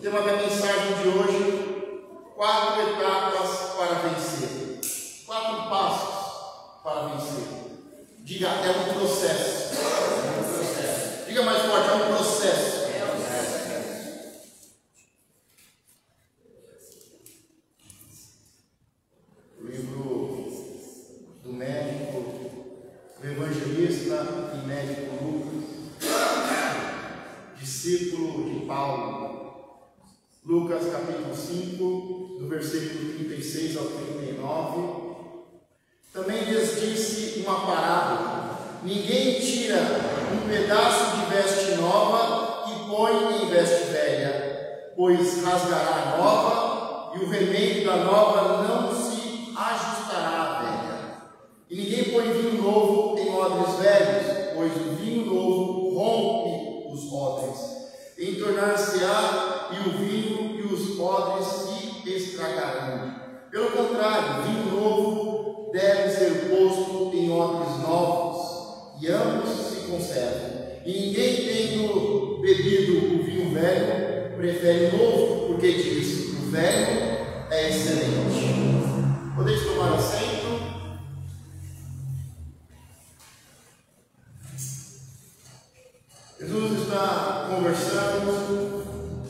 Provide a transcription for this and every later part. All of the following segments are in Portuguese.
tema da mensagem de hoje: 4 etapas para vencer. 4 passos para vencer. Diga, é um processo. É um processo. Diga mais forte, é um processo. O livro do médico, do evangelista e médico Lucas, discípulo de Paulo. Lucas capítulo 5, do versículo 36 ao 39. Também lhes disse uma parábola: ninguém tira um pedaço de veste nova e põe em veste velha, pois rasgará a nova, e o remendo da nova não se ajustará à velha. E ninguém põe vinho novo em odres velhos, pois o vinho novo rompe os odres, entornar-se-á, e o vinho e os odres se estragarão. Pelo contrário, vinho novo deve ser posto em odres novos, e ambos se conservam. E ninguém, tendo bebido o vinho velho, prefere o novo, porque diz: o velho é excelente. Podeis tomar assento. Jesus está conversando,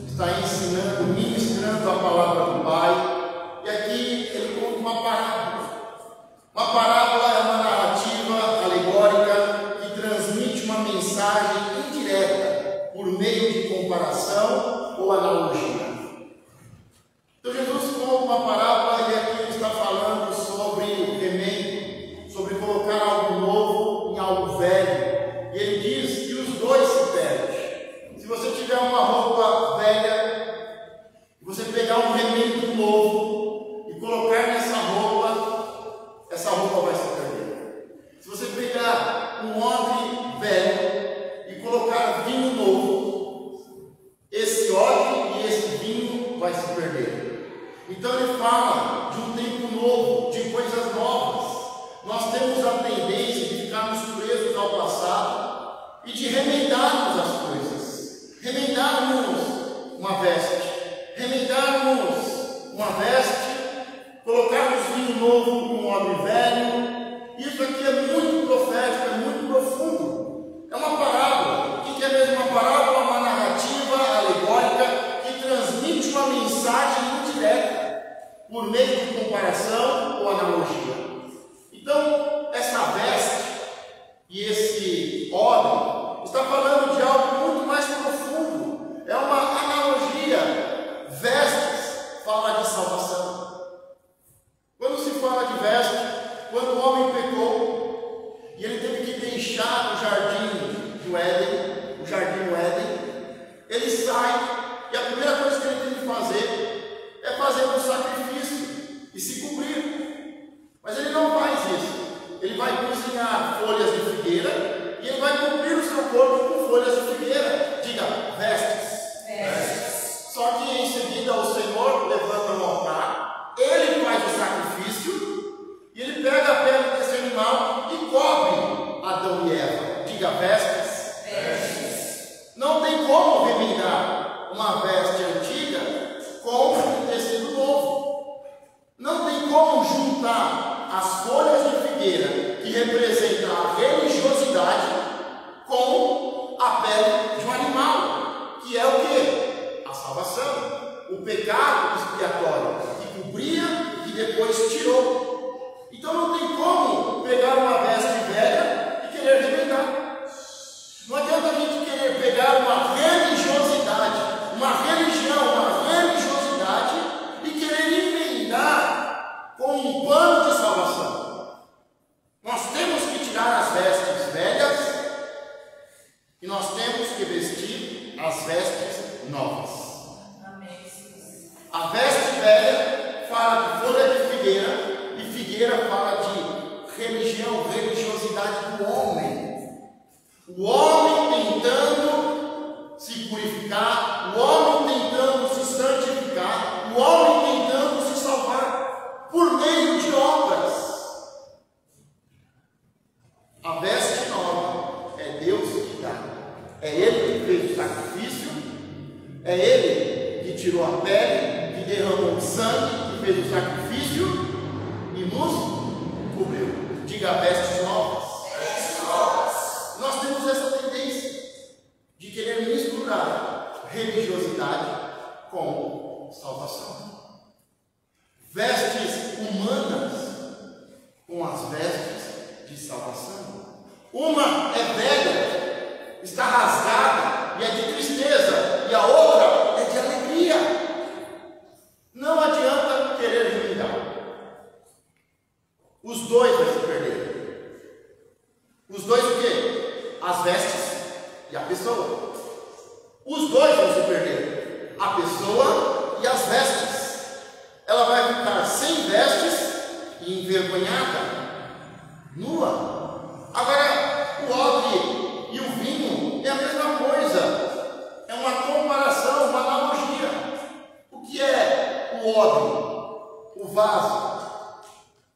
está ensinando, ministrando a palavra do Pai, e aqui ele conta uma parábola. Uma parábola é uma narrativa alegórica que transmite uma mensagem indireta por meio de comparação ou analogia. Então Jesus conta uma parábola e aqui ele está falando sobre o remendo, sobre colocar algo novo em algo velho. E ele diz que os dois se perdem. Se você tiver uma roupa velha, e você pegar um remendo novo e colocar nessa roupa, essa roupa vai se perder. Se você pegar um odre velho e colocar vinho novo, esse odre e esse vinho vai se perder. Então ele fala de um tempo novo, de coisas novas. Nós temos a tendência de ficarmos presos ao passado e de remendarmos as coisas. Remendarmos uma veste, colocarmos vinho novo num odre velho. Isso aqui é muito profético, é muito profundo. É uma parábola. O que é mesmo uma parábola? Uma narrativa alegórica que transmite uma mensagem indireta por meio de comparação ou analogia. Então, essa veste e esse odre está falando de algo muito mais profundo. É uma analogia. Vestes fala de salvação. Quando se fala de veste, quando o homem pecou e ele teve que deixar o jardim do Éden, ele sai e a primeira coisa que ele tem que fazer é fazer um sacrifício e se cobrir. Mas ele não faz isso. Ele vai cozinhar folhas de figueira e ele vai cobrir o seu corpo com folhas de figueira. Diga, vestes. Vestes. Só que em seguida o Senhor levanta um altar, ele faz o sacrifício e ele pega a pele desse animal e cobre Adão e Eva. Diga, vestes. Vestes. Não tem como remendar uma veste antiga com um tecido novo. Não tem como juntar as folhas de figueira, que representam a religiosidade, com a pele de um animal, que é o quê? A salvação. O pecado expiatório, que cobria e depois tirou. Então não tem como pegar uma veste velha e querer remendar. Não adianta a gente querer pegar uma religiosidade, uma religião, uma religiosidade e querer emendar com um pano de salvação. Nós temos que tirar as vestes velhas e nós temos que vestir as vestes novas. A veste velha fala de folha de figueira e figueira fala de religião, religiosidade do homem. O homem tentando se purificar, o homem tentando se santificar, o homem tentando se salvar por meio de obras. A veste nova é Deus que dá. É Ele que fez o sacrifício, é Ele que tirou a pele, que derramou o sangue, que fez o sacrifício e nos cobriu. Diga: vestes novas. Vestes novas. Nós temos essa tendência de querer misturar religiosidade com salvação. Vestes humanas com as vestes de salvação. Uma é velha, está rasgada e é de tristeza, e a outra é de alegria. Não adianta querer julgar. Os dois vão se perder. Os dois o quê? As vestes e a pessoa. Os dois vão se perder. A pessoa e as vestes. Ela vai ficar sem vestes e envergonhada, nua. Agora, o odre e o vinho é a mesma coisa. É uma comparação, uma analogia. O que é o odre? O vaso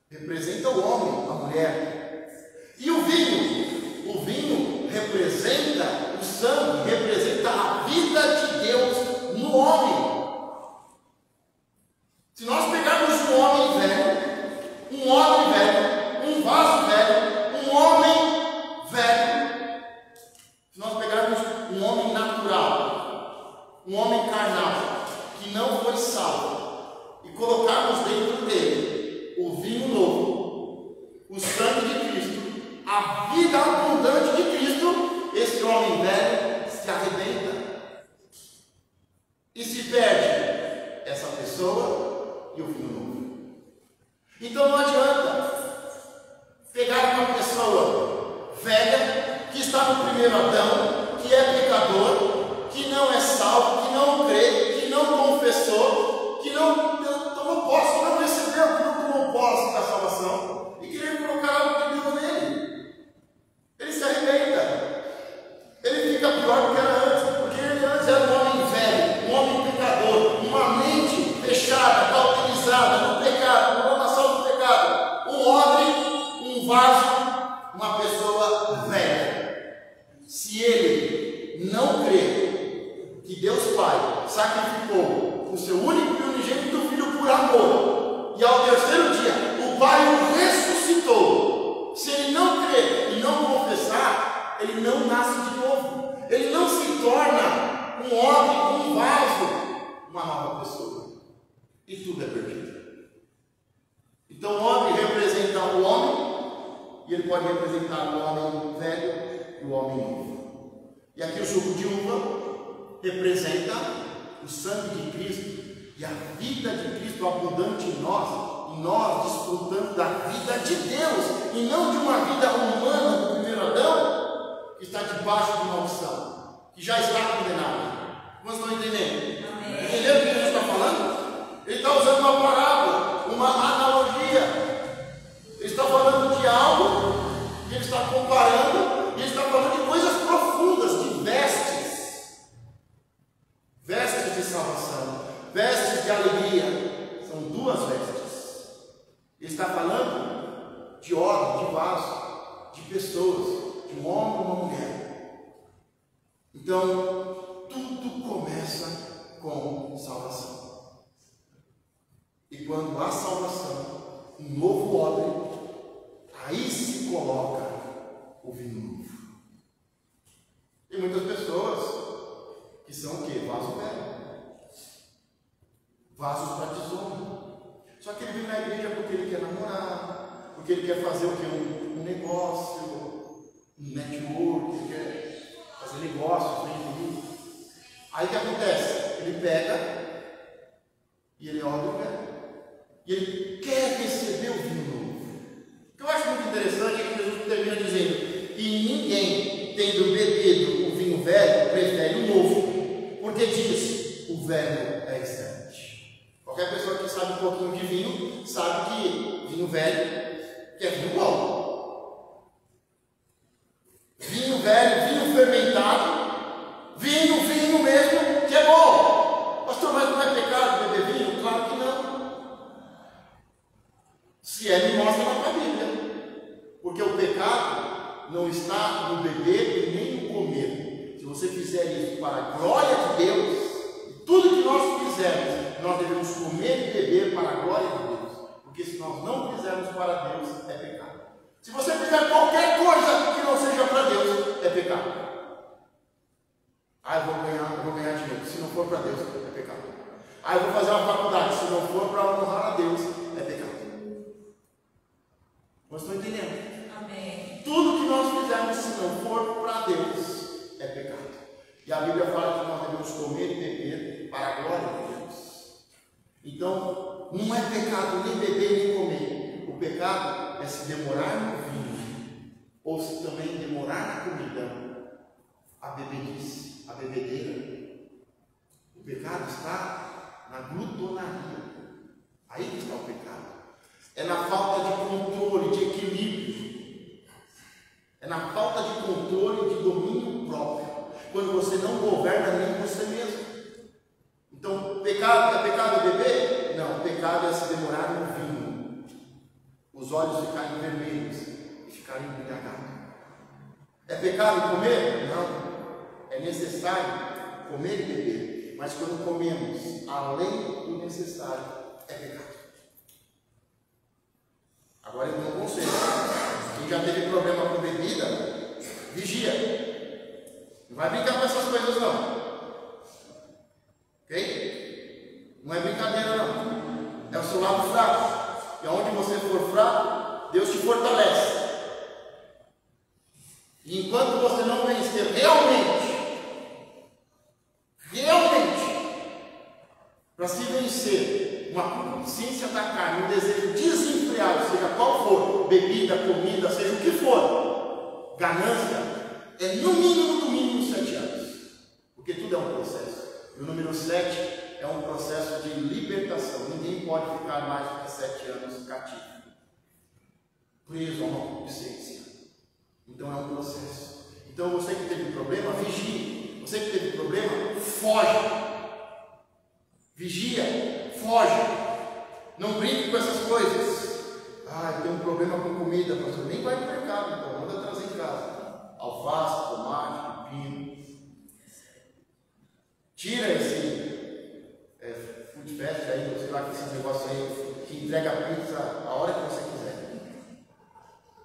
representa o homem, a mulher. E o vinho? O vinho representa o sangue, representa a vida de Deus no homem. Se nós pegarmos um homem velho, um homem velho, um vaso velho, um homem velho, se nós pegarmos um homem natural, um homem carnal, que não foi salvo, e colocarmos dentro dele o vinho novo, o sangue de Cristo, a vida abundante de Cristo, esse homem velho se arrebenta e se perde essa pessoa e o vinho novo. Então não adianta pegar uma pessoa velha que está no primeiro Adão, que é pecador, que não é salvo, que não crê, que não confessou, que não tomou posse, que não recebeu, que não tomou posse da salvação, e querer colocar algo de Deus nele. Ele se arrebenta. Ele fica pior do que era antes, porque ele antes era um homem velho, um homem pecador, uma mente fechada, cauterizada no pecado, na programação do pecado. Um odre, um vaso, uma pessoa velha. Se ele não crê que Deus Pai sacrificou o seu único e unigênito Filho por amor, e ao terceiro dia o Pai o ressuscitou, se ele não crer e não confessar, ele não nasce de novo. Ele não se torna um homem, um vaso, uma nova pessoa. E tudo é perdido. Então o homem representa o homem, e ele pode representar o homem velho e o homem novo. E aqui o suco de uva representa o sangue de Cristo e a vida de Cristo abundante em nós, e nós desfrutando da vida de Deus, e não de uma vida humana do primeiro Adão, que está debaixo de maldição, que já está condenado. Vocês estão entendendo? Amém. Entendeu o que Jesus está falando? Ele está usando uma parábola, uma analogia. Ele está falando de algo, que ele está comparando, e ele está falando de coisas profundas, de vestes. Vestes de salvação, vestes de alegria. São duas vestes. Ele está falando de ordem, de vaso, de pessoas, de um homem e uma mulher. Então, tudo começa com salvação. E quando há salvação, um novo odre, aí se coloca o vinho novo. Tem muitas pessoas que são o quê? Vaso velho. Vasos para tesouro. Só que ele vem na igreja porque ele quer namorar, porque ele quer fazer o quê? Um negócio, um network, ele quer fazer negócios, vem. Aí o que acontece? Ele pega e ele olha o velho. E ele quer receber o vinho novo. O que eu acho muito interessante é que Jesus termina dizendo: e ninguém, tendo bebido o vinho velho, prefere o novo, porque diz: o velho é excelente. Qualquer pessoa que sabe um pouquinho de vinho, sabe que vinho velho que é vinho bom. Vinho velho, vinho fermentado, vinho mesmo, que é bom. Pastor, mas não é pecado beber vinho? Claro que não. Se é, me mostra na Bíblia. Porque o pecado não está no beber e nem no comer. Se você fizer isso para a glória de Deus, tudo que nós fizermos fizermos, nós devemos comer e beber para a glória de Deus. Porque se nós não fizermos para Deus, é pecado. Se você fizer qualquer coisa que não seja para Deus, é pecado. Ah, eu vou ganhar dinheiro. Se não for para Deus, é pecado. Ah, eu vou fazer uma faculdade. Se não for para honrar a Deus, é pecado. Vocês estão entendendo? Amém. Tudo que nós fizermos, se não for para Deus, é pecado. E a Bíblia fala que nós devemos comer e beber para a glória de Deus. Então, não é pecado nem beber nem comer. O pecado é se demorar no vinho, ou se também demorar na comida, a bebedice, a bebedeira. O pecado está na glutonaria. Aí que está o pecado. É na falta de controle, de equilíbrio. É na falta de controle, de domínio próprio. Quando você não governa nem você mesmo. Então, pecado é pecado beber? Não, pecado é se demorar no vinho. Os olhos ficarem vermelhos e ficarem embriagados. É pecado comer? Não. É necessário comer e beber. Mas quando comemos além do necessário, é pecado. Agora eu dou um conselho. Quem já teve problema com bebida, vigia. Não vai brincar com essas coisas não. Ok? Não é brincadeira não. É o seu lado fraco. E aonde você for fraco, Deus te fortalece. E enquanto você não vencer realmente, para se vencer uma consciência da carne, um desejo desenfreado, seja qual for, bebida, comida, seja o que for, ganância, é no mínimo 7 anos. Porque tudo é um processo. E o número 7 é um processo de libertação. Ninguém pode ficar mais do que 7 anos cativo, preso a uma consciência. Então é um processo. Então você que teve problema, vigie. Você que teve problema, foge. Vigia, foge. Não brinque com essas coisas. Ah, eu tenho um problema com comida, pastor. Nem vai no mercado, então manda trazer em casa. Alface, tomate, pepino. Tira esse food fast aí, sei lá, esses negócios aí que entrega a pizza a hora que você quiser.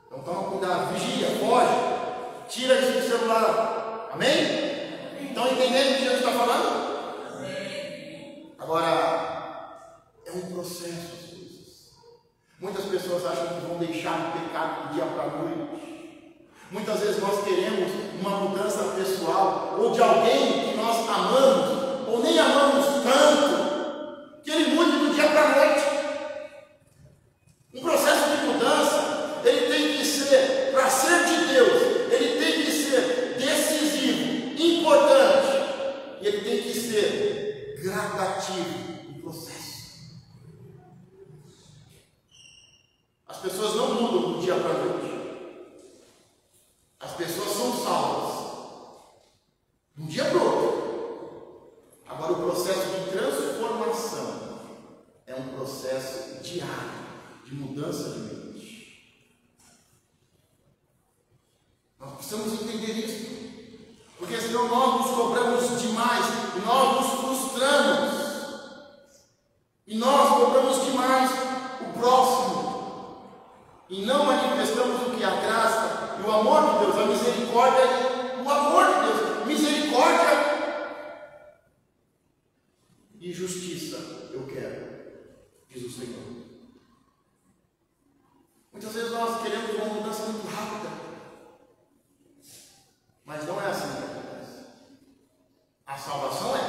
Então toma cuidado, vigia, foge. Tira isso do celular. Amém? Estão entendendo o que Jesus está falando? Agora, é um processo as coisas. Muitas pessoas acham que vão deixar o pecado do dia para a noite. Muitas vezes nós queremos uma mudança pessoal, ou de alguém que nós amamos, ou nem amamos tanto, que ele mude do dia para a noite. Um processo de mudança, ele tem que ser, para ser de Deus, ele tem que ser decisivo, importante, e ele tem que ser gradativo no processo. As pessoas não mudam do dia para a noite. As pessoas são salvas de um dia para o outro. Agora, o processo de transformação é um processo diário de mudança de mente. Nós precisamos entender isso. Porque senão nós nos cobramos demais, e nós nos frustramos, e nós cobramos demais o próximo, e não manifestamos o que? A graça e o amor de Deus, a misericórdia e o amor de Deus. Misericórdia e justiça eu quero, diz o Senhor. Muitas vezes nós queremos uma mudança muito rápida, mas não é assim que acontece. A salvação é.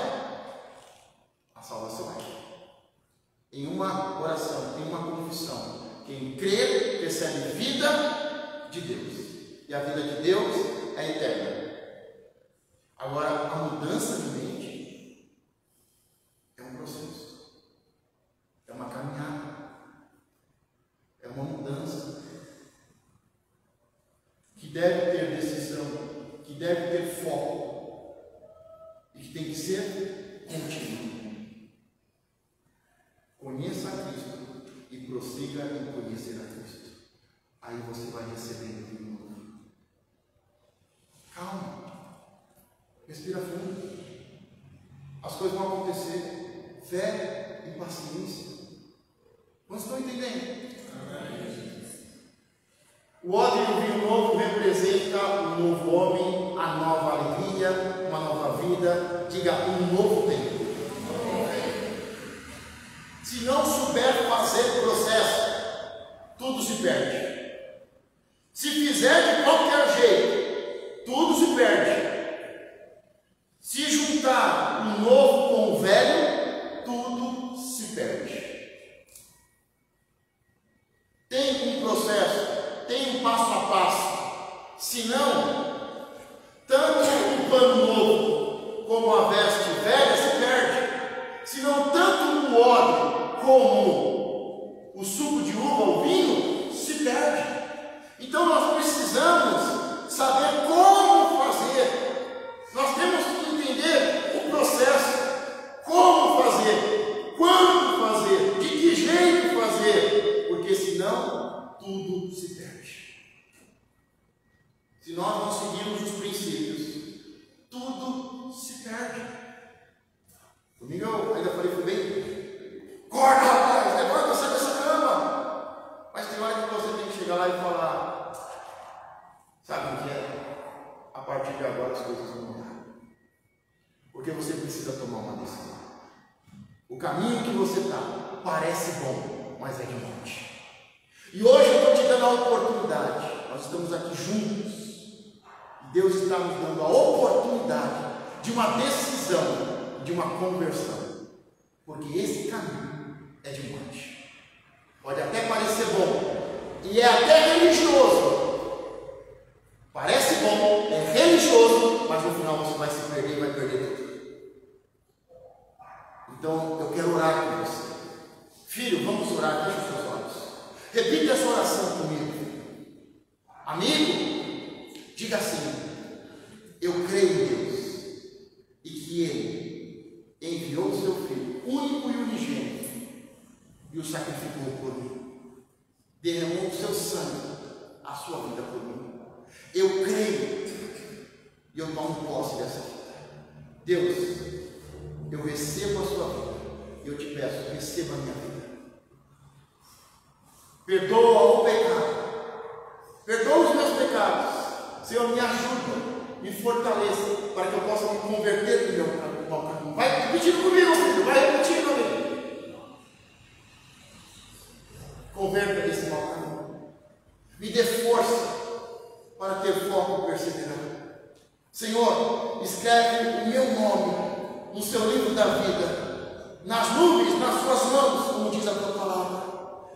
A salvação é. Em uma oração, em uma confissão. Quem crê, recebe vida de Deus. E a vida de Deus é eterna. Agora, a mudança de mente é um processo. É uma caminhada. É uma mudança. Que deve ter decisão. Que deve ter foco e que tem que ser contínuo. Conheça a Cristo e prossiga em conhecer a Cristo. Aí você vai recebendo de novo. Calma. Respira fundo. As coisas vão acontecer. fé e paciência. Vocês estão entendendo? O odre do vinho novo representa um novo homem, a nova alegria, uma nova vida. Diga, um novo tempo. Se não souber fazer o processo, tudo se perde. Se fizer de qualquer jeito, tudo se perde. Se juntar o novo com o velho, tudo se perde. Tem um processo, tem um passo a passo. Senão, tanto o pano novo como a veste velha se perde. Senão, tanto o óleo como o suco de uva, o vinho, se perde. Então nós precisamos saber como fazer. Nós temos que entender o processo, como fazer, quando fazer, de que jeito fazer, porque senão tudo se perde. Se nós não seguirmos os princípios, tudo se perde. Domingo eu ainda falei, foi bem. Acorda, rapaz, levanta, sai dessa cama. Mas tem hora que você tem que chegar lá e falar, sabe o que é? A partir de agora as coisas vão mudar. Porque você precisa tomar uma decisão. O caminho que você está parece bom, mas é de morte. E hoje eu estou te dando a oportunidade. Nós estamos aqui juntos. E Deus está nos dando a oportunidade de uma decisão, de uma conversão. Porque esse caminho é de morte. Pode até parecer bom, e é até religioso. Parece bom, é religioso, mas no final você vai se perder e vai perder tudo. Então eu quero orar com você. Filho, vamos orar, feche os seus olhos. Repita essa oração comigo. Amigo, diga assim: eu creio em Deus e que Ele enviou o seu Filho, único e unigênito, e o sacrificou por mim, derramou o seu sangue, a sua vida por mim. Eu creio e eu tomo posse dessa vida. Deus, eu recebo a sua vida e eu te peço, receba a minha vida. Perdoa o pecado, perdoa os meus pecados. Senhor, me ajuda, me fortaleça para que eu possa me converter no meu caminho. Vai repetindo comigo, filho, vai repetindo comigo. Converta esse mau caminho. Me dê força para ter foco e perseverar. Senhor, escreve o meu nome no seu livro da vida, nas nuvens, nas suas mãos, como diz a tua palavra.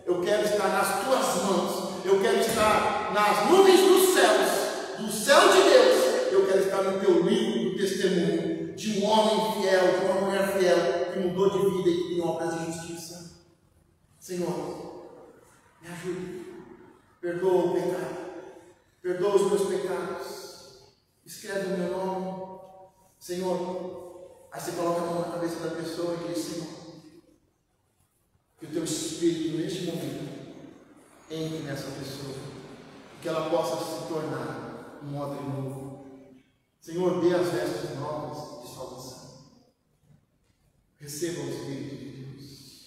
Eu quero estar nas tuas mãos, eu quero estar nas nuvens dos céus, do céu de Deus. Eu quero estar no teu livro do testemunho de um homem fiel, de uma mulher fiel, que mudou de vida e que tem obras de justiça. Senhor, me ajude, perdoa o pecado, perdoa os meus pecados, escreve o meu nome, Senhor. Aí você coloca a mão na cabeça da pessoa e diz: Senhor, que o teu Espírito neste momento entre nessa pessoa, que ela possa se tornar um odre novo. Senhor, dê as vestes novas de salvação. Receba o Espírito de Deus.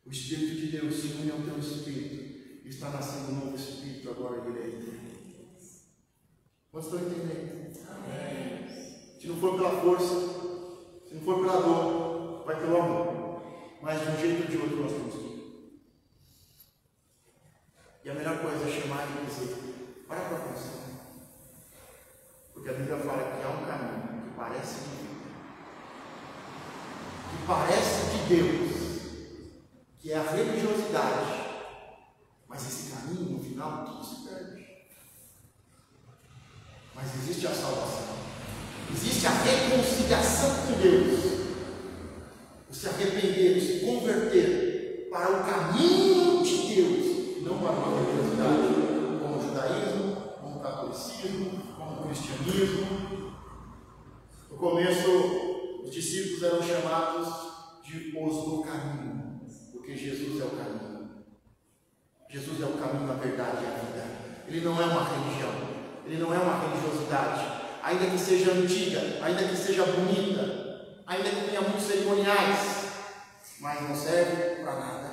O Espírito de Deus se une ao teu Espírito. Está nascendo um novo Espírito agora direito. Vocês estão entendendo? Amém. Se não for pela força, se não for pela dor, vai pelo amor. Mas de um jeito ou de outro nós temos que ir. E a melhor coisa é chamar e dizer: para pensar. Porque a Bíblia fala que há um caminho que parece de vida, que parece de Deus, que é a religiosidade. Mas esse caminho, no final, tudo se perde. Mas existe a salvação, existe a reconciliação com Deus. Se arrepender, se converter para o caminho de Deus, não para uma religiosidade, como o judaísmo, como o catolicismo, como o cristianismo. No começo, os discípulos eram chamados de os do caminho, porque Jesus é o caminho. Jesus é o caminho, a verdade e a vida. Ele não é uma religião, ele não é uma religiosidade, ainda que seja antiga, ainda que seja bonita, ainda que tenha muitos cerimoniais. mas não serve para nada.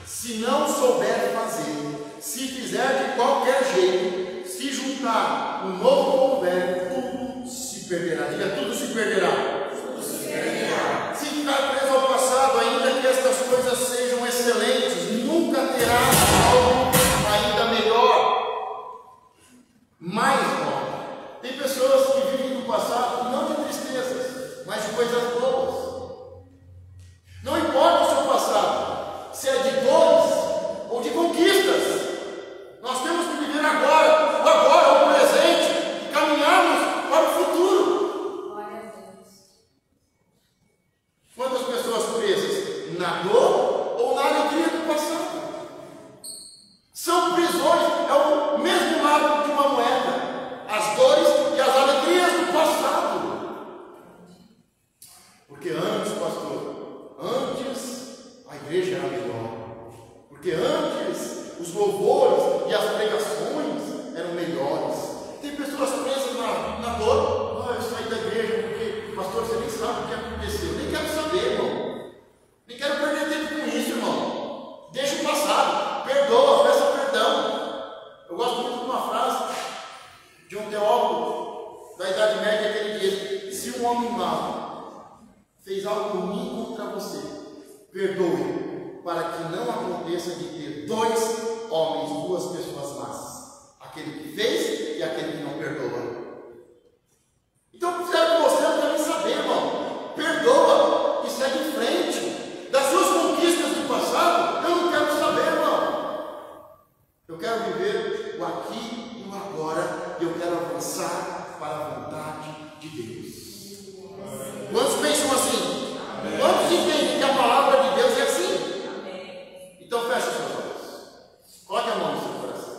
Se não souber fazer, se fizer de qualquer jeito, se juntar um novo com o velho, tudo se perderá. Diga, tudo se perderá. Tudo se perderá. Se ficar preso ao passado, ainda que estas coisas sejam excelentes, nunca terá algo ainda melhor, mais bom. Tem pessoas que vivem do passado, não de tristezas, mas de coisas boas. Não importa o seu passado, se é de dores ou de conquistas, nós temos que viver agora, o agora, o presente, e caminharmos para o futuro. Quantas pessoas presas na dor ou na alegria do passado? São prisões, é o mesmo lado de uma moeda, as dores e as alegrias do passado. Porque antes, pastor, antes a igreja era melhor, porque antes os louvores e as pregações eram melhores. Tem pessoas presas na dor. Eu saí da igreja porque, pastor, você nem sabe o que aconteceu. Eu nem quero saber, irmão. Nem quero perder tempo com isso, irmão. Deixa o passado, perdoa, peça perdão. Eu gosto muito de uma frase de um teólogo da Idade Média que ele diz: se um homem mau fez algo ruim contra você, perdoe, para que não aconteça de ter dois homens, duas pessoas más, aquele que fez e aquele que não perdoa. Então eu quero que você também saber, irmão, perdoa e segue em frente. Das suas conquistas do passado, eu não quero saber, irmão. Eu quero viver o aqui e o agora, e eu quero avançar para a vontade de Deus. Quantos pensam assim? Amém. Quantos entendem que a palavra de Deus é assim? Amém. Então feche os seus olhos. Coloque a mão no seu coração.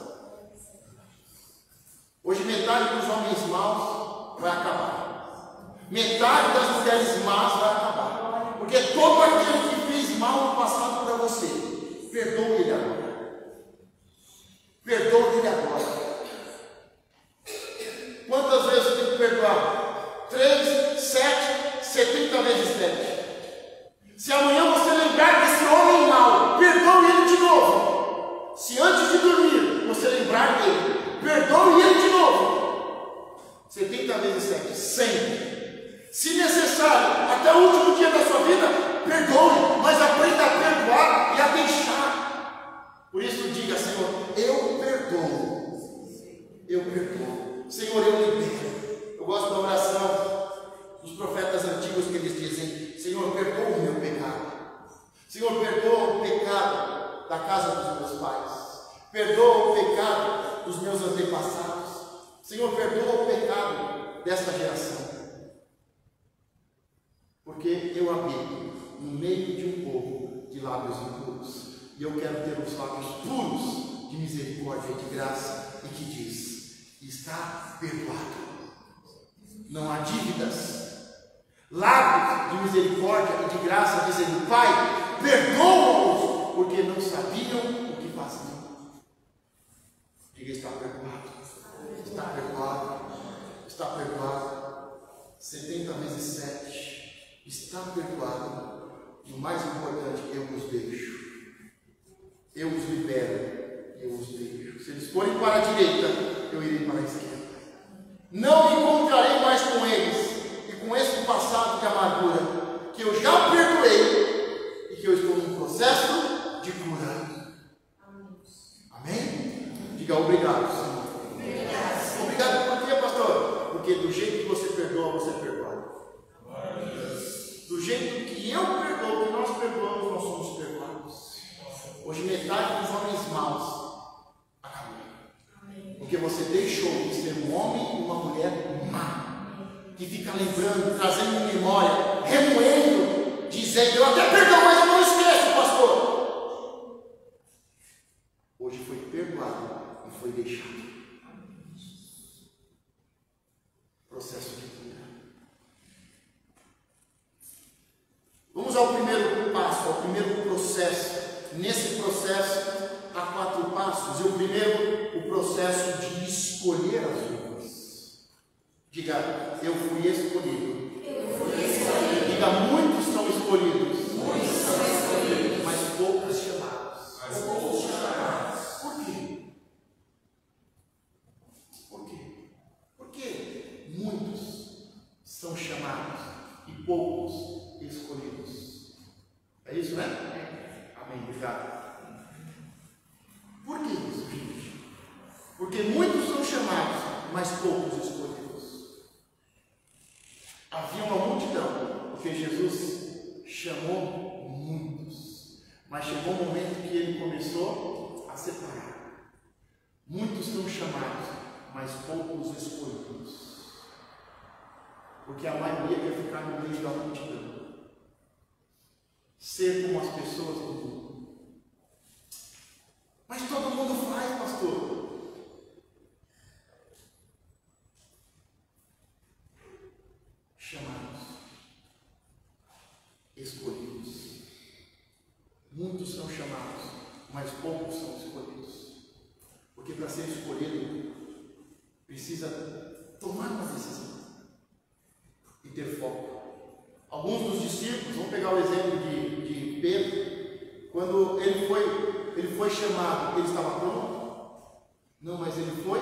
Hoje metade dos homens maus vai acabar. Metade das mulheres más vai acabar. Porque todo aquele que fez mal no passado para você, perdoe ele agora. Perdoe ele agora. Quantas vezes você tem que perdoar? 3, 7, 70 vezes 7. Se amanhã você lembrar desse homem mau, perdoe ele de novo. Se antes de dormir você lembrar dele, perdoe ele de novo. 70 vezes 7, 100. Se necessário, até o último dia da sua vida, perdoe, mas aprenda a perdoar e a deixar. Por isso diga, Senhor, eu perdoo. Eu perdoo. Senhor, eu libero. Eu gosto da oração dos profetas antigos que eles dizem: Senhor, perdoa o meu pecado. Senhor, perdoa o pecado da casa dos meus pais. Perdoa o pecado dos meus antepassados. Senhor, perdoa o pecado desta geração. Porque eu habito no meio de um povo de lábios impuros. E eu quero ter os lábios puros de misericórdia e de graça. E que diz: está perdoado. Não há dívidas. Lábios de misericórdia e de graça, dizendo: Pai, perdoa-os, porque não sabiam o que faziam. Diga: está perdoado. Está perdoado. Está perdoado. 70 vezes 7. Está perdoado. E o mais importante, eu os deixo. Eu os libero. Eu os deixo. Se eles forem para a direita, eu irei para a esquerda. Não me encontrarei mais com eles. E com esse passado de amargura, que eu já perdoei e que eu estou num processo de cura. Amém? Diga obrigado, Senhor. Obrigado por quê, pastor? Porque do jeito que você perdoa, você perdoa. Do jeito que eu perdoo, que nós perdoamos, nós somos perdoados. Hoje metade dos homens maus acabou. Porque você deixou de ser um homem e uma mulher má. Que fica lembrando, trazendo em memória, remoendo, dizendo: eu até perdoo, mas eu não esqueço, pastor. Hoje foi perdoado e foi deixado. Processo de cura. Vamos ao primeiro passo, ao primeiro processo. Nesse processo há 4 passos. E o primeiro, o processo de escolher as uvas. Diga: eu fui escolhido. Eu fui escolhido. Diga: muitos são escolhidos. mas poucos escolhidos. Havia uma multidão, porque Jesus chamou muitos, mas chegou um momento que ele começou a separar. Muitos são chamados, mas poucos escolhidos, porque a maioria quer ficar no meio da multidão, ser como as pessoas do mundo. Mas todo mundo faz, pastor. Chamados, escolhidos. Muitos são chamados, mas poucos são escolhidos. Porque para ser escolhido, precisa tomar uma decisão e ter foco. Alguns dos discípulos, vamos pegar o exemplo de Pedro, quando ele foi chamado, ele estava pronto? Não, mas ele foi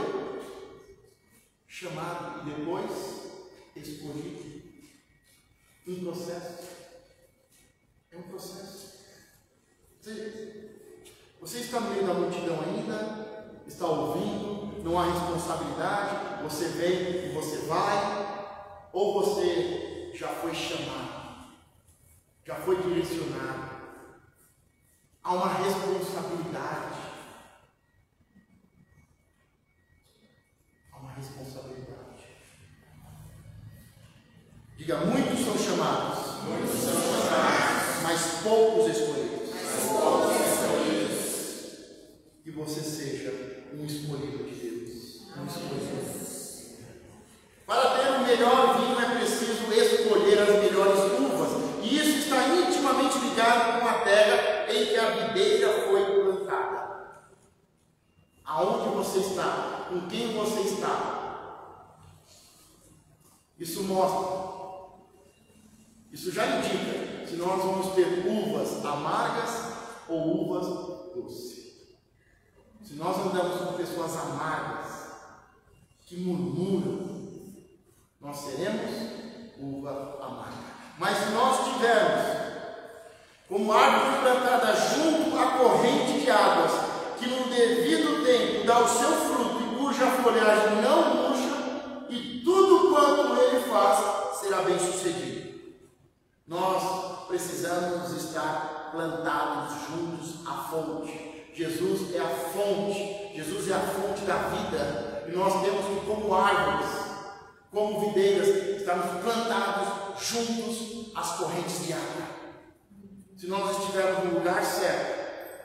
chamado e depois escolhido. Um processo. É um processo. Você está no meio da multidão ainda, está ouvindo, não há responsabilidade, você vem e você vai, ou você já foi chamado, já foi direcionado. Há uma responsabilidade. Há uma responsabilidade. Diga, muitos são chamados, mas poucos escolhidos. Que você seja um escolhido de Deus. Um escolhido. Para ter o melhor vinho é preciso escolher as melhores uvas. E isso está intimamente ligado com a terra em que a videira foi plantada. Aonde você está? Com quem você está? Isso mostra. Isso já indica se nós vamos ter uvas amargas ou uvas doces. Se nós andamos com pessoas amargas, que murmuram, nós seremos uva amarga. Mas se nós tivermos como árvore plantada junto à corrente de águas, que no devido tempo dá o seu fruto e cuja folhagem não murcha, e tudo quanto ele faz será bem sucedido. Nós precisamos estar plantados juntos à fonte. Jesus é a fonte, Jesus é a fonte da vida, e nós temos que, como árvores, como videiras, estarmos plantados juntos às correntes de água. Se nós estivermos no lugar certo,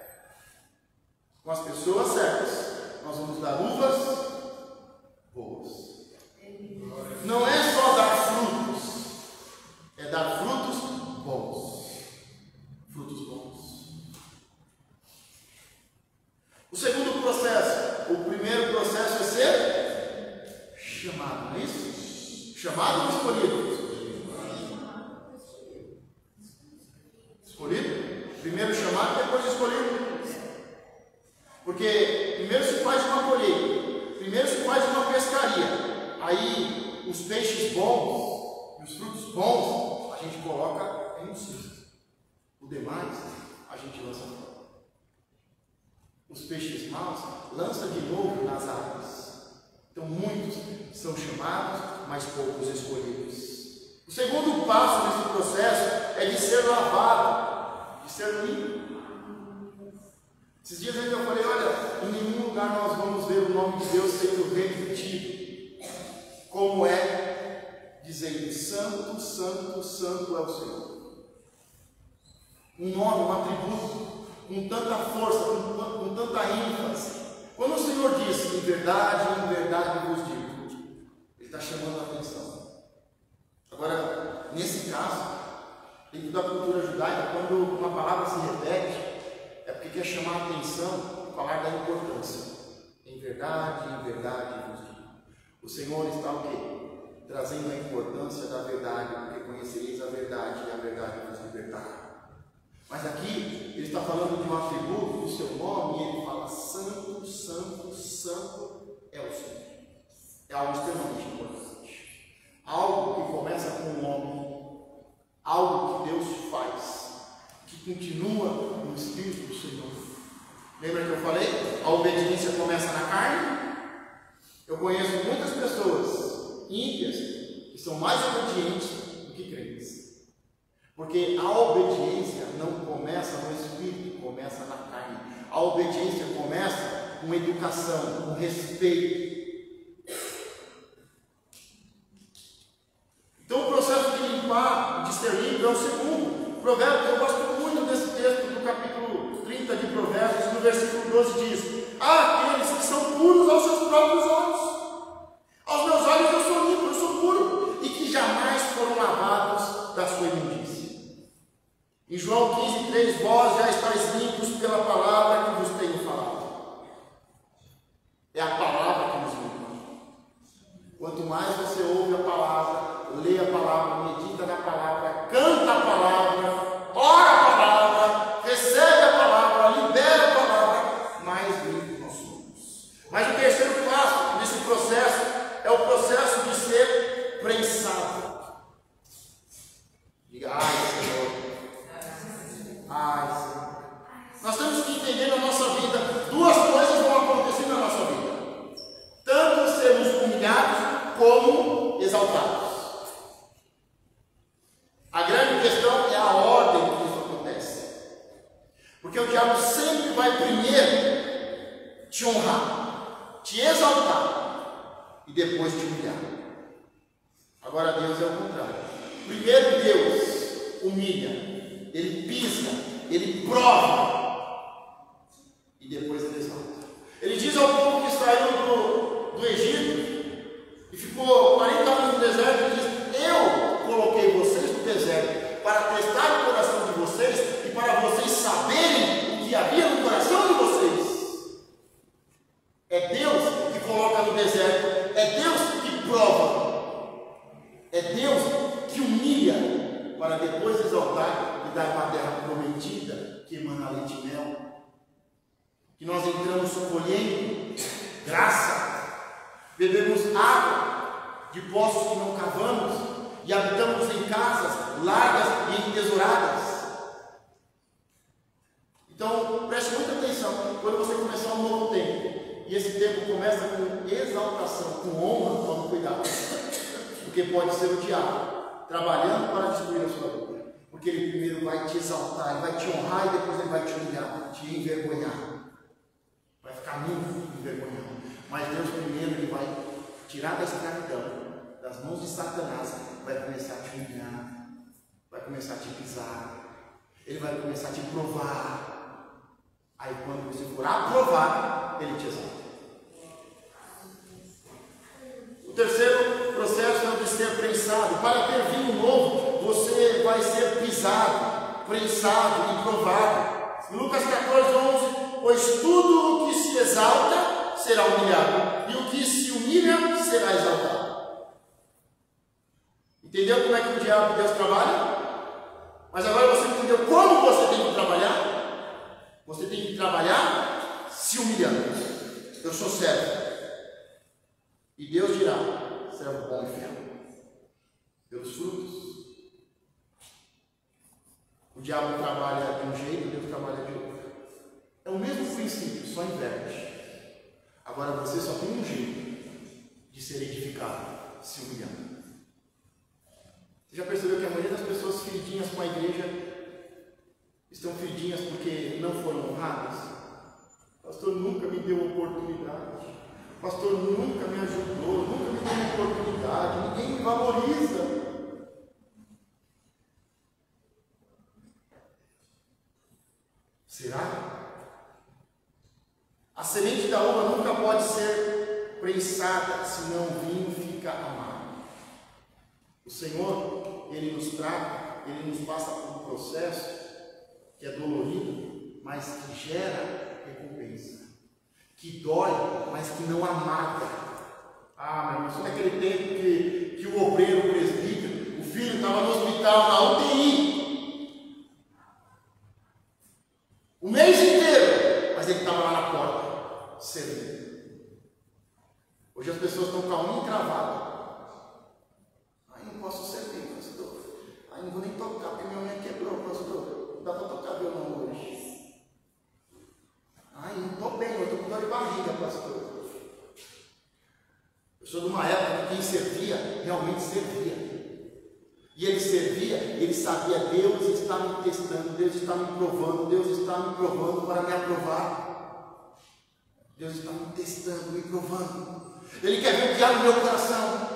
com as pessoas certas, nós vamos dar uvas boas. Não é só dar frutos, é dar frutos bons. Frutos bons. O segundo processo, o primeiro processo é ser chamado, não é isso? Chamado ou escolhido? Escolhido? Primeiro chamado, depois escolhido. Porque primeiro se faz uma colheita, primeiro se faz uma pescaria, aí os peixes bons e os frutos bons a gente coloca em um cesto. O demais a gente lança fora. Os peixes maus lança de novo nas águas. Então muitos são chamados, mas poucos escolhidos. O segundo passo nesse processo é de ser lavado, de ser limpo. Esses dias ainda eu falei, olha, em nenhum lugar nós vamos ver o nome de Deus sendo repetido, como é dizendo santo, santo, santo é o Senhor. Um nome, um atributo com tanta força, com tanta ênfase. Quando o Senhor diz, em verdade vos digo, Ele está chamando a atenção. Agora, nesse caso, dentro da cultura judaica, quando uma palavra se repete, é porque quer chamar a atenção e falar da importância. Em verdade vos digo. O Senhor está o quê? Trazendo a importância da verdade, porque conhecereis a verdade e a verdade vos libertará. Mas aqui ele está falando de um atributo do seu nome e ele fala santo, santo, santo é o Senhor. É algo extremamente importante. Algo que começa com um nome, algo que Deus faz, que continua no Espírito do Senhor. Lembra que eu falei? A obediência começa na carne Eu conheço muitas pessoas ímpias que são mais obedientes do que crentes. Porque a obediência não começa no espírito, começa na carne. A obediência começa com educação, com respeito. Então o processo de limpar, de ser limpo, é o segundo. Provérbios, eu gosto muito desse texto do capítulo 30 de Provérbios, no versículo 12 diz: há aqueles que são puros aos seus próprios olhos. Aos meus olhos eu sou limpo, eu sou puro, e que jamais foram lavados da sua imundícia. Em João 15:3, vós já estáis limpos pela palavra que vos tenho falado. É a palavra que nos limpa. Quanto mais você ouve a palavra, lê a palavra, medita na palavra, canta a palavra, ora a palavra, recebe a palavra, libera a palavra, mais limpo nós somos. Mas o terceiro passo nesse processo é o processo de ser prensado. Diga, ai Senhor, ai Senhor. Nós temos que entender na nossa vida, duas coisas vão acontecer na nossa vida: tanto sermos humilhados como exaltados. A grande questão é a ordem que isso acontece. Porque o diabo sempre vai primeiro te honrar, te exaltar e depois te humilhar. Agora Deus é o contrário. Primeiro Deus humilha, Ele pisa, Ele prova e depois Ele exalta. Ele diz ao povo que saiu do Egito e ficou 40 anos no deserto, ele diz: eu coloquei vocês no deserto para testar o coração de vocês e para vocês saberem o que havia no coração de vocês. É Deus que coloca no deserto, é Deus que prova, é Deus que humilha para depois exaltar e dar uma terra prometida que emana leite e mel, que nós entramos colhendo graça, bebemos água de poços que não cavamos e habitamos em casas largas e entesouradas. Então preste muita atenção quando você começar um novo tempo, e esse tempo começa com exaltação, com honra. Tome cuidado, porque pode ser o diabo trabalhando para destruir a sua vida, porque ele primeiro vai te exaltar, ele vai te honrar e depois ele vai te humilhar, te envergonhar, vai ficar muito envergonhado. Mas Deus primeiro ele vai tirar da escravidão, das mãos de Satanás, vai começar a te humilhar, vai começar a te pisar, ele vai começar a te provar. Aí quando você for aprovado, ele te exalta. O terceiro processo é o de ser prensado. Para ter vinho novo, você vai ser pisado, prensado e provado. Em Lucas 14:11, pois tudo o que se exalta será humilhado, e o que se humilha será exaltado. Entendeu como é que o diabo e Deus trabalham? Mas agora você entendeu como você tem que trabalhar? Você tem que trabalhar se humilhando. Eu sou servo. E Deus dirá: servo bom e fiel. Pelos frutos. O diabo trabalha de um jeito, Deus trabalha de outro. É o mesmo princípio, só inverte. Agora você só tem um jeito de ser edificado: se humilhando. Você já percebeu que a maioria das pessoas feridinhas com a igreja estão feridinhas porque não foram honradas? O pastor nunca me deu oportunidade, o pastor nunca me ajudou, nunca me deu oportunidade, ninguém me valoriza. Será? A semente da uva nunca pode ser prensada, senão o vinho fica amargo. O Senhor, Ele nos trata, Ele nos passa por um processo que é dolorido, mas que gera recompensa, que dói, mas que não amarga. Ah, meu irmão, isso naquele tempo que o obreiro, o presbítero, o filho estava no hospital, na UTI, o mês inteiro, mas ele estava lá na porta, servindo. Hoje as pessoas estão com a unha encravada. Ai, não posso servir, pastor. Ai, não vou nem tocar porque minha unha quebrou, pastor. Não dá para tocar violão hoje. Ai, não estou bem, eu estou com dor de barriga, pastor. sabia, Deus está me testando, Deus está me provando, Deus está me provando para me aprovar. Deus está me testando, me provando. Ele quer ver o que há no meu coração.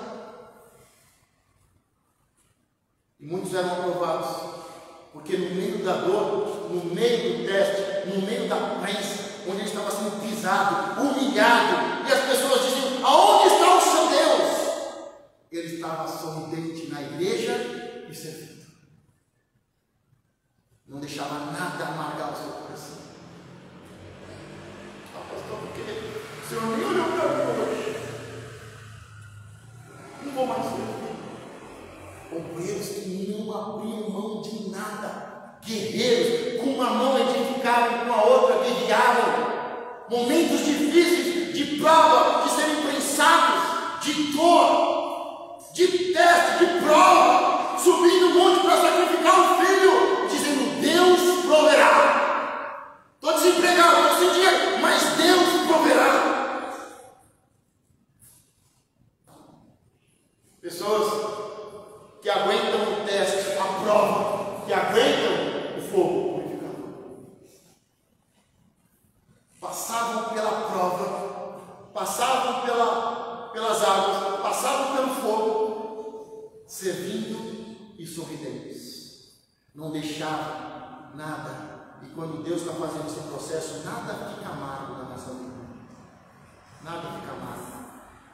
E muitos eram aprovados, porque no meio da dor, no meio do teste, no meio da prensa, onde ele estava sendo pisado, humilhado, e as pessoas diziam: aonde está o seu Deus? Ele estava sorridente na igreja e servindo. Não deixava nada amargar o seu coração. Pastor, porque o Senhor nem olhou para mim hoje. Não vou mais servir. Obreiros que não abriam mão de nada. Guerreiros, com uma mão edificavam, com a outra guerreavam. Momentos difíceis, de prova, de serem prensados, de dor, de teste, de prova, subindo o monte para sacrificar o filho, dizendo: Deus proverá. Estou desempregado, estou sem dinheiro, mas Deus proverá. Pessoas que aguentam o teste, a prova, que aguentam o fogo purificador. Passavam pela prova, passavam pelas águas, passavam pelo fogo, servindo e sorridentes. Não deixavam nada. E quando Deus está fazendo esse processo, nada fica amargo na nossa vida. Nada fica amargo.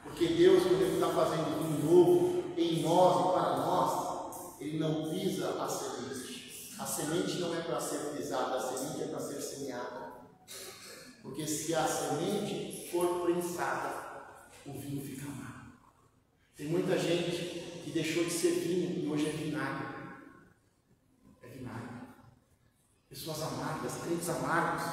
Porque Deus, quando Ele está fazendo um novo em nós e para nós, Ele não pisa a semente. A semente não é para ser pisada, a semente é para ser semeada. Porque se a semente for prensada, o vinho fica amargo. Tem muita gente que deixou de ser vinho e hoje é vinagre. É vinagre. Pessoas amargas, crentes amargos,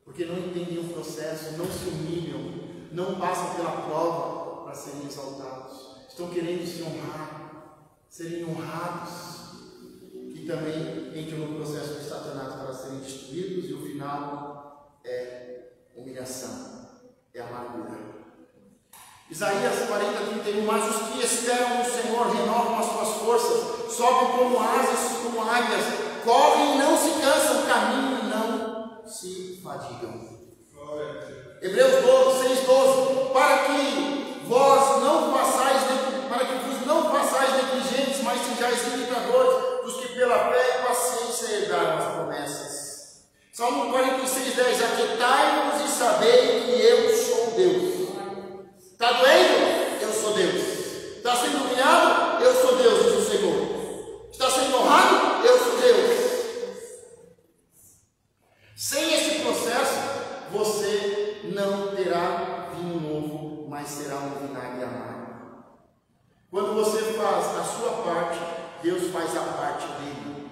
porque não entendem o processo, não se humilham, não passam pela prova para serem exaltados. Estão querendo se honrar, serem honrados, e também entram no processo de Satanás para serem destruídos, e o final é humilhação, é amargura. Isaías 40:31: mas os que esperam no Senhor renovam as suas forças, sobem como asas, como águias, correm e não se cansam, caminham e não se fadigam. Hebreus 6:12: para que vos não façais negligentes, mas sejais imitadores dos que pela fé e paciência herdaram as promessas. Salmo 46:10: aquietai-vos e sabei que eu sou Deus. Está doendo? Eu sou Deus. Está sendo humilhado? Eu sou Deus, diz o Senhor. Está sendo honrado? Eu sou Deus. Sem esse processo, você não terá vinho novo, mas será um vinagre amargo. Quando você faz a sua parte, Deus faz a parte dele.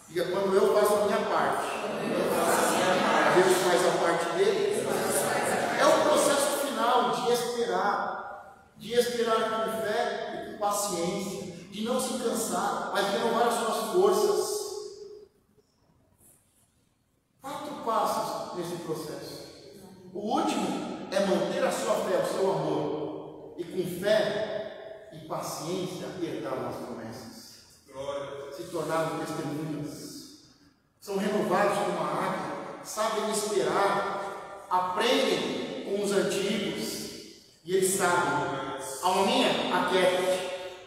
Diga: quando eu faço a minha parte, Deus faz a parte dele. É o processo final de esperar com fé e com paciência, de não se cansar, mas renovar as suas forças. 4 passos nesse processo. O último é manter a sua fé, o seu amor, e com fé e paciência herdar as promessas. Se tornaram testemunhas, são renovados como uma águia, sabem esperar, aprendem com os antigos, e eles sabem: alminha, aquieta-te,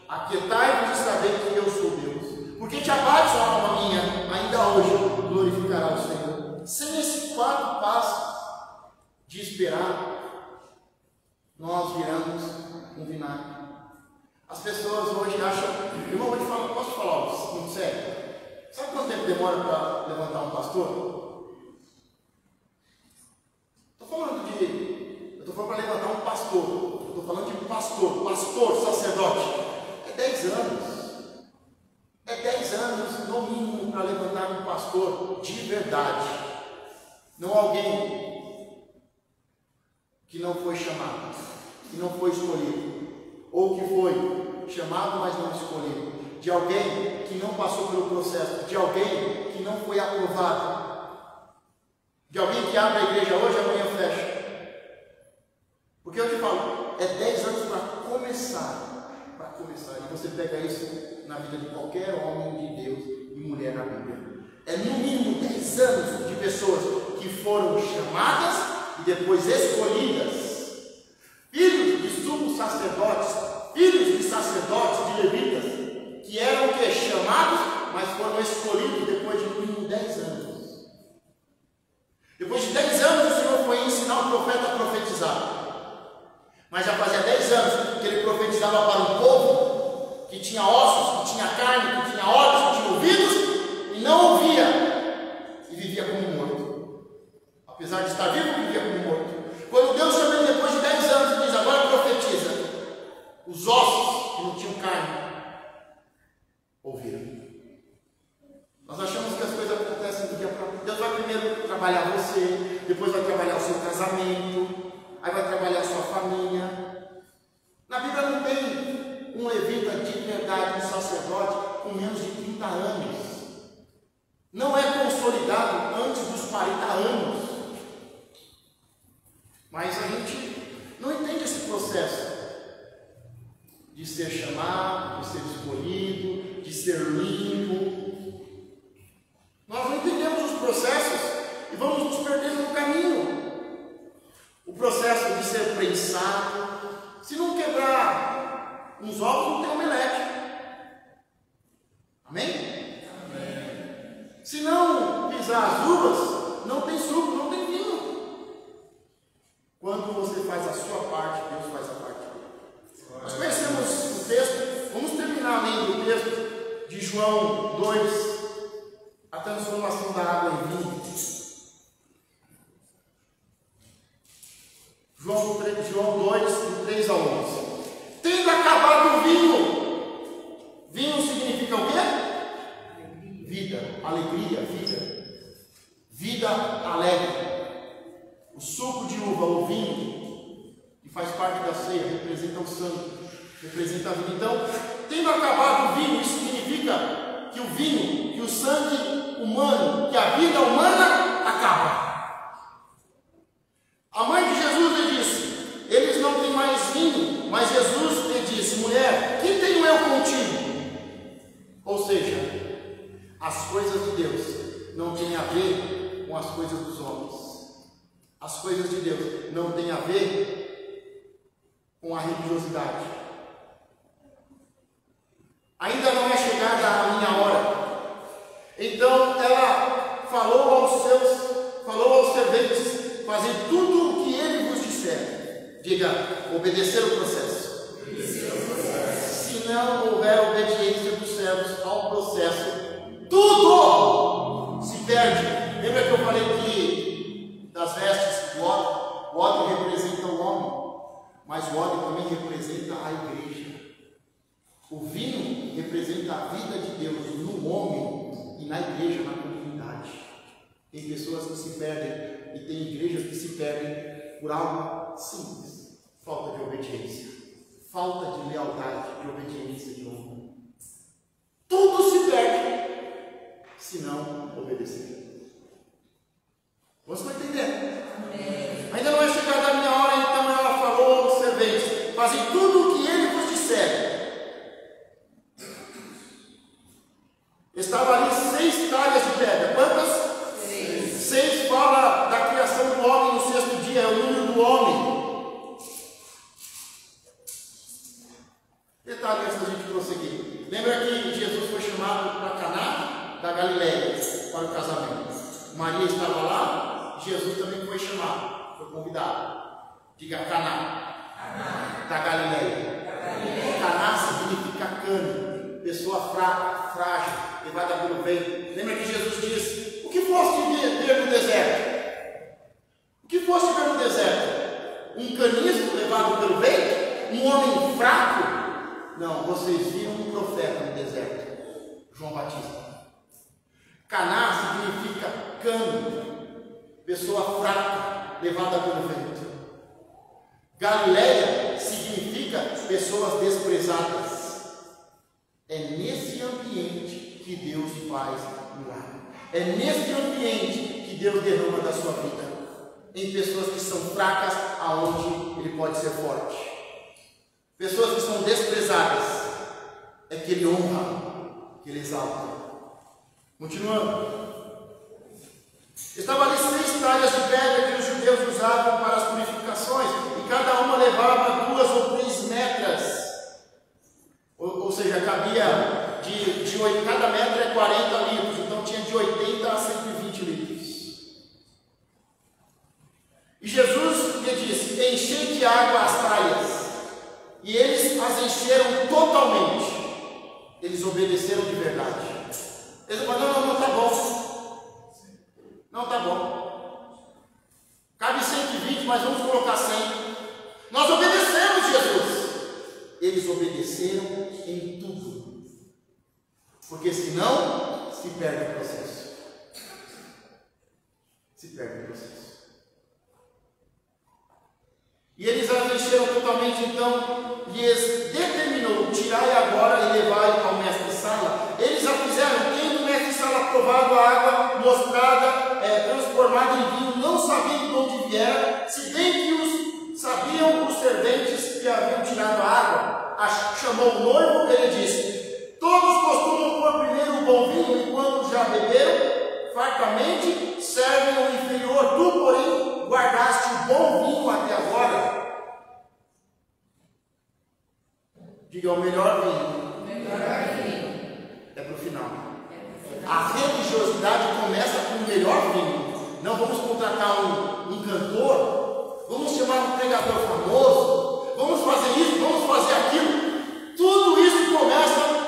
aquietai-vos e sabei que eu sou Deus. Porque te abates, ó alma minha, ainda hoje glorificará o Senhor. Sem esses 4 passos de esperar, nós viramos um vinagre. As pessoas hoje acham, eu não vou te falar, posso te falar algo muito sério? Sabe quanto tempo demora para levantar um pastor? Eu estou falando para levantar um pastor, eu estou falando de pastor, sacerdote. É 10 anos. É 10 anos no mínimo para levantar um pastor de verdade. Não alguém que não foi chamado, que não foi escolhido, ou que foi chamado, mas não escolhido, de alguém que não passou pelo processo, de alguém que não foi aprovado, de alguém que abre a igreja hoje e amanhã fecha. Porque eu te falo, é 10 anos para começar, para começar. E você pega isso na vida de qualquer homem de Deus e mulher na Bíblia. É no mínimo 10 anos de pessoas que foram chamadas e depois escolhidas. Filhos de sumos sacerdotes, filhos de sacerdotes, de levitas, que eram o que? Chamados, mas foram escolhidos depois de no mínimo 10 anos. Depois de 10 anos o Senhor foi ensinar o profeta a profetizar. Mas já fazia 10 anos que ele profetizava para um povo que tinha ossos, que tinha carne, que tinha olhos, que tinha ouvidos, e não ouvia, e vivia como morto. Apesar de estar vivo, vivia como morto. Quando Deus chama ele depois de 10 anos e diz, agora profetiza, os ossos que não tinham carne, ouviram. Nós achamos que as coisas acontecem do dia para o outro. Deus vai primeiro trabalhar você, depois vai trabalhar o seu casamento, aí vai trabalhar a sua família. Na Bíblia não tem um levita de verdade, um sacerdote com menos de 30 anos. Não é consolidado antes dos 40 anos. Mas a gente não entende esse processo de ser chamado, de ser escolhido, de ser limpo. Nós não entendemos os processos e vamos nos perdendo no caminho. O processo de ser prensado, se não quebrar uns ovos, não tem omelete. Amém? Amém. Se não pisar as uvas, não tem suco, não tem vinho. Quando você faz a sua parte, Deus faz a parte dele. Nós conhecemos o texto, vamos terminar lendo o texto de João 2, a transformação da água em vinho. João 2, de 3 a 11. Tendo acabado o vinho. Vinho significa o quê? Vida, alegria, vida. Vida alegre. O suco de uva, o vinho, que faz parte da ceia, representa o sangue, representa a vida. Então, tendo acabado o vinho, isso significa que o vinho, que o sangue humano, que a vida humana acaba. A mãe de Jesus lhe disse, eles não têm mais vinho, mas Jesus lhe disse, mulher, que tenho eu contigo? Ou seja, as coisas de Deus não têm a ver com as coisas dos homens. As coisas de Deus não têm a ver com a religiosidade. Ainda não é chegada a minha hora. Então ela falou aos serventes, fazer tudo o que ele vos disser. Diga, obedecer o processo. Se não houver obediência dos servos ao processo, tudo se perde. Lembra que eu falei que das vestes do odre, o odre representa o homem, mas o odre também representa a igreja. O vinho representa a vida de Deus no homem e na igreja, na comunidade. Tem pessoas que se perdem e tem igrejas que se perdem por algo simples: falta de obediência, falta de lealdade, de obediência, de honra. Tudo se perde se não obedecer. Você está entendendo? Amém. Ainda não é chegada a minha hora, então ela falou aos serventes: fazem tudo o que ele vos disser. Estava ali 6 talhas de pedra. Quantas? 6 fala da criação do homem no 6º dia, é o número do homem. Detalhe antes da gente prosseguir. Lembra que Jesus foi chamado para Caná da Galileia para o casamento. Maria estava lá, Jesus também foi chamado, foi convidado. Diga Caná da Galileia. Caná significa cano, pessoa fraca, frágil, levada pelo vento. Lembra que Jesus disse: o que foste ver no deserto? O que foste ver no deserto? Um caniço levado pelo vento? Um homem fraco? Não, vocês viram um profeta no deserto, João Batista. Caná significa cano, pessoa fraca, levada pelo vento. Galileia significa pessoas desprezadas. É nesse ambiente que Deus faz milagre. É nesse ambiente que Deus derrama da sua vida. Em pessoas que são fracas, aonde Ele pode ser forte. pessoas que são desprezadas, é que Ele honra, que Ele exalta. Continuando. Estava ali 6 talhas de pedra que os judeus usavam para as purificações, e cada uma levava 2 ou 3 metras. Ou seja, cabia cada metro é 40 litros, então tinha de 80 a 120 litros. E Jesus lhe disse: enchei de água as talhas, e eles as encheram totalmente. Eles obedeceram de verdade. Eles falaram: não, tá bom. Não, tá bom. Cabe 120, mas vamos colocar 100. Nós obedecemos, Jesus. Eles obedeceram em tudo. Porque senão, se perde o processo. Se perde o processo. E eles as encheram totalmente, então lhes determinou: tirai agora e levai ao mestre-sala. Eles a fizeram, tendo o mestre-sala provado a água mostrada, transformada em vinho, não sabiam de onde viera, se bem que sabiam os serventes que haviam tirado a água. Chamou o noivo, ele disse: todos costumam pôr primeiro o bom vinho, e quando já beberam fartamente, servem o inferior. Tu, porém, guardaste o bom vinho até agora. Diga: o melhor vinho é para o final. A religiosidade começa com o melhor vinho. Não vamos contratar um cantor, vamos chamar um pregador famoso, vamos fazer isso, vamos fazer aquilo. Tudo isso começa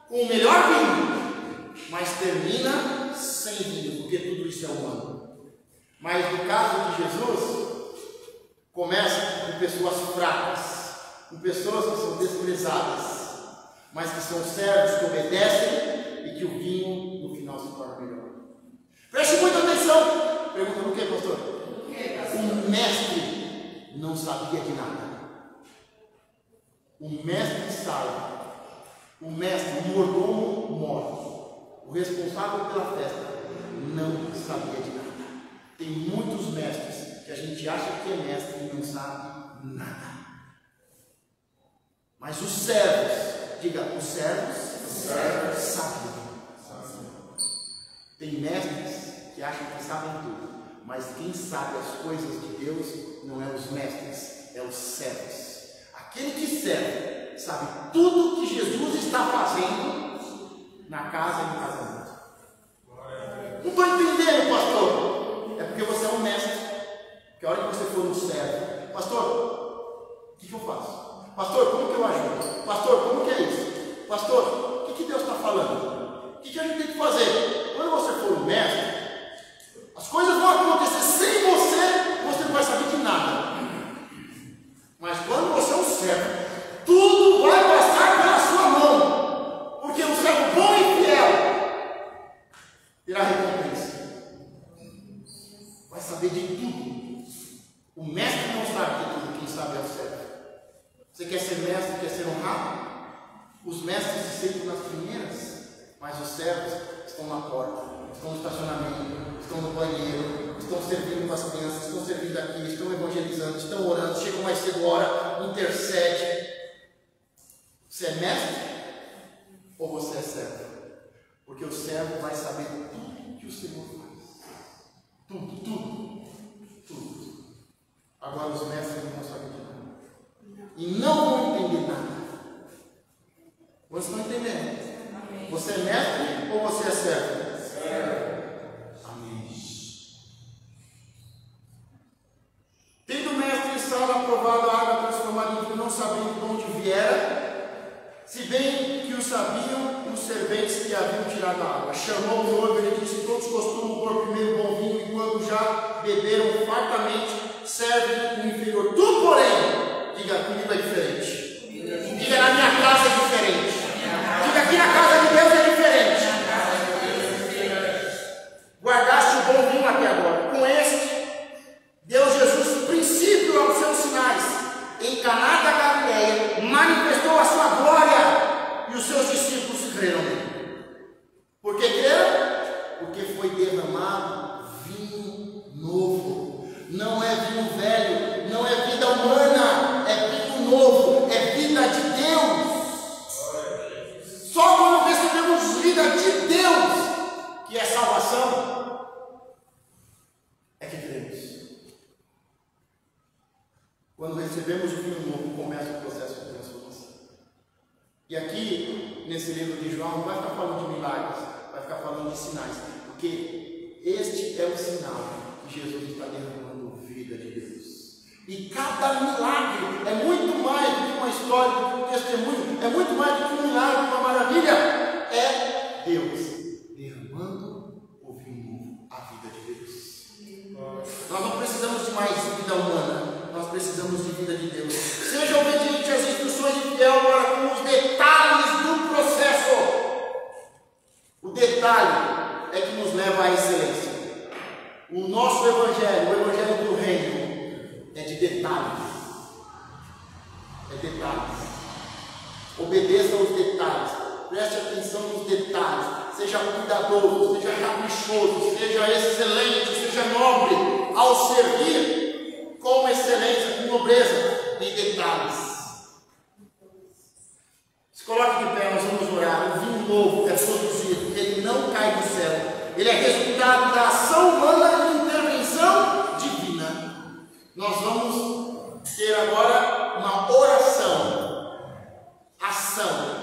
com o melhor vinho, mas termina sem vinho, porque tudo isso é humano. Mas no caso de Jesus, começa com pessoas fracas, com pessoas que são desprezadas, mas que são servos, que obedecem, e que o vinho no final se torna melhor. Preste muita atenção. Pergunta: por que, pastor? O mestre não sabia de nada. O mestre sabe. O mestre, o mordomo morto, o responsável pela festa, não sabia de nada. Tem muitos mestres que a gente acha que é mestre e não sabe nada. Mas os servos, diga: os servos sabem. Tem mestres que acham que sabem tudo, mas quem sabe as coisas de Deus não é os mestres, é os servos. Aquele que serve sabe tudo que Jesus está fazendo na casa e no casamento. Não estou entendendo, pastor. É porque você é um mestre. Porque a hora que você for um servo: pastor, o que eu faço? Pastor, como que eu ajudo? Pastor, como que é isso? Pastor, o que Deus está falando? O que a gente tem que fazer? Quando você for um mestre, as coisas vão acontecer sem você não vai saber de nada. Mas quando você é um servo, tudo vai passar pela sua mão, porque um servo bom e fiel terá recompensa. Vai saber de tudo. O mestre não sabe de tudo, quem sabe é o servo. Você quer ser mestre, quer ser honrado? Os mestres se sentam nas primeiras, mas os servos estão na porta, estão no estacionamento, estão no banheiro, estão servindo com as crianças, estão servindo aqui, estão evangelizando, estão orando, chegam mais cedo, ora, intercede. Você é mestre ou você é servo? Porque o servo vai saber tudo que o Senhor faz. Tudo. Agora os mestres não vão saber de nada. E não vão entender nada. Vocês estão entendendo? Amém. Você é mestre ou você é servo? Servo. Amém. Tendo o mestre em sala provado a água transformada em vinho, não sabendo de onde viera, se bem que o sabiam os serventes que haviam tirado a água. Chamou o noivo e lhe disse: todos costumam pôr primeiro o bom vinho, e quando já beberam fartamente, servem o inferior. Tu, porém, diga: comigo é diferente. Diga: na minha casa é diferente. Diga: aqui na casa de Deus é diferente. Guardaste o bom vinho até agora. Com este, deu Jesus princípio aos seus sinais. Em Caná da Galileia, manifestou a sua glória, e os seus discípulos creram nele. Por que creram? Porque foi derramado vinho novo. Não é vinho velho, não é vida humana, é vinho novo, é vida vida de Deus, que é salvação, é que cremos. Quando recebemos o vinho novo, começa o processo de transformação. E aqui, nesse livro de João, não vai ficar falando de milagres, vai ficar falando de sinais, porque este é o sinal que Jesus está derramando vida de Deus. E cada milagre é muito mais do que uma história, do que um testemunho, é muito mais do que um milagre, uma maravilha. É Deus derramando o vinho novo, a vida de Deus. Nós não precisamos de mais vida humana, nós precisamos de vida de Deus. Seja obediente às instruções e fiel para com os detalhes do processo. O detalhe é que nos leva à excelência. O nosso evangelho, o evangelho do reino, é de detalhes. É detalhes. Obedeça aos detalhes. Preste atenção nos detalhes. Seja cuidadoso, seja caprichoso, seja excelente, seja nobre ao servir com excelência, com nobreza e detalhes. Se coloque de pé, nós vamos orar. O vinho novo é produzido, ele não cai do céu. Ele é resultado da ação humana e intervenção divina. Nós vamos ter agora uma oração, ação.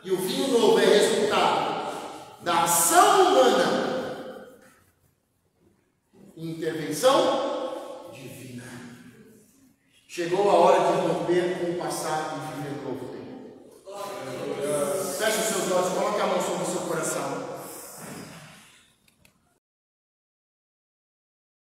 E o vinho novo é resultado da ação humana e intervenção divina. Chegou a hora de romper com o passado e viver um novo tempo. Feche os seus olhos, coloque